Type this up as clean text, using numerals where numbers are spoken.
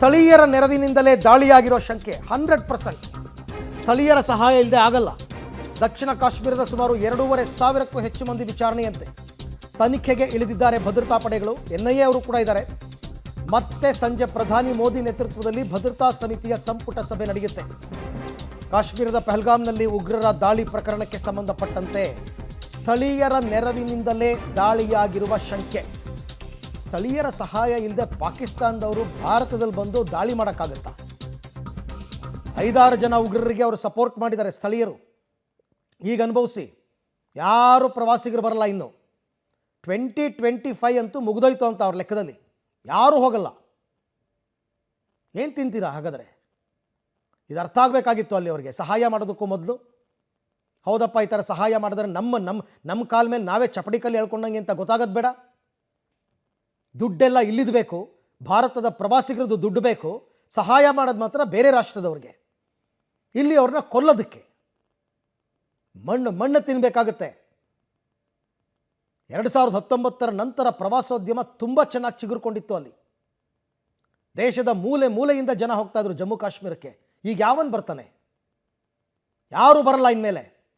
ಸ್ಥಳೀಯರ ನೆರವಿನಿಂದಲೇ ದಾಳಿಯಾಗಿರೋ ಶಂಕೆ 100%. ಸ್ಥಳೀಯರ ಸಹಾಯ ಇಲ್ಲದೆ ಆಗಲ್ಲ. ದಕ್ಷಿಣ ಕಾಶ್ಮೀರದ ಸುಮಾರು 2,500ಕ್ಕೂ ಹೆಚ್ಚು ಮಂದಿ ವಿಚಾರಣೆಯಂತೆ ತನಿಖೆಗೆ ಇಳಿದಿದ್ದಾರೆ ಭದ್ರತಾ ಪಡೆಗಳು. NIA ಅವರು ಕೂಡ ಇದ್ದಾರೆ. ಮತ್ತೆ ಸಂಜೆ ಪ್ರಧಾನಿ ಮೋದಿ ನೇತೃತ್ವದಲ್ಲಿ ಭದ್ರತಾ ಸಮಿತಿಯ ಸಂಪುಟ ಸಭೆ ನಡೆಯುತ್ತೆ. ಕಾಶ್ಮೀರದ ಪಹಲ್ಗಾಮ್ನಲ್ಲಿ ಉಗ್ರರ ದಾಳಿ ಪ್ರಕರಣಕ್ಕೆ ಸಂಬಂಧಪಟ್ಟಂತೆ ಸ್ಥಳೀಯರ ನೆರವಿನಿಂದಲೇ ದಾಳಿಯಾಗಿರುವ ಶಂಕೆ. ಸ್ಥಳೀಯರ ಸಹಾಯ ಇಲ್ಲದೆ ಪಾಕಿಸ್ತಾನದವರು ಭಾರತದಲ್ಲಿ ಬಂದು ದಾಳಿ ಮಾಡೋಕ್ಕಾಗತ್ತಾ? 5-6 ಜನ ಉಗ್ರರಿಗೆ ಅವರು ಸಪೋರ್ಟ್ ಮಾಡಿದ್ದಾರೆ ಸ್ಥಳೀಯರು. ಈಗ ಅನುಭವಿಸಿ, ಯಾರು ಪ್ರವಾಸಿಗರು ಬರಲ್ಲ. ಇನ್ನು 2025 ಅಂತೂ ಮುಗಿದೋಯ್ತು ಅಂತ ಅವ್ರ ಲೆಕ್ಕದಲ್ಲಿ. ಯಾರೂ ಹೋಗಲ್ಲ. ಏನು ತಿಂತೀರಾ ಹಾಗಾದರೆ? ಇದು ಅರ್ಥ ಆಗಬೇಕಾಗಿತ್ತು ಅಲ್ಲಿ ಅವರಿಗೆ. ಸಹಾಯ ಮಾಡೋದಕ್ಕೂ ಮೊದಲು ಹೌದಪ್ಪ, ಈ ಥರ ಸಹಾಯ ಮಾಡಿದ್ರೆ ನಮ್ಮ ಕಾಲ ಮೇಲೆ ನಾವೇ ಚಪಡಿ ಕಲ್ಲಿ ಹೇಳ್ಕೊಂಡಂಗೆ ಅಂತ ಗೊತ್ತಾಗೋದು ಬೇಡ. ದುಡ್ಡೆಲ್ಲ ಇಲ್ಲಿದು ಬೇಕು, ಭಾರತದ ಪ್ರವಾಸಿಗರದ್ದು ದುಡ್ಡು ಬೇಕು. ಸಹಾಯ ಮಾಡೋದು ಮಾತ್ರ ಬೇರೆ ರಾಷ್ಟ್ರದವ್ರಿಗೆ. ಇಲ್ಲಿ ಅವ್ರನ್ನ ಕೊಲ್ಲೋದಕ್ಕೆ ಮಣ್ಣು ತಿನ್ನಬೇಕಾಗುತ್ತೆ. 2019 ನಂತರ ಪ್ರವಾಸೋದ್ಯಮ ತುಂಬ ಚೆನ್ನಾಗಿ ಚಿಗುರ್ಕೊಂಡಿತ್ತು ಅಲ್ಲಿ. ದೇಶದ ಮೂಲೆ ಮೂಲೆಯಿಂದ ಜನ ಹೋಗ್ತಾ ಇದ್ರು ಜಮ್ಮು ಕಾಶ್ಮೀರಕ್ಕೆ. ಈಗ ಯಾವನ್ ಬರ್ತಾನೆ? ಯಾರೂ ಬರಲ್ಲ ಇನ್ಮೇಲೆ.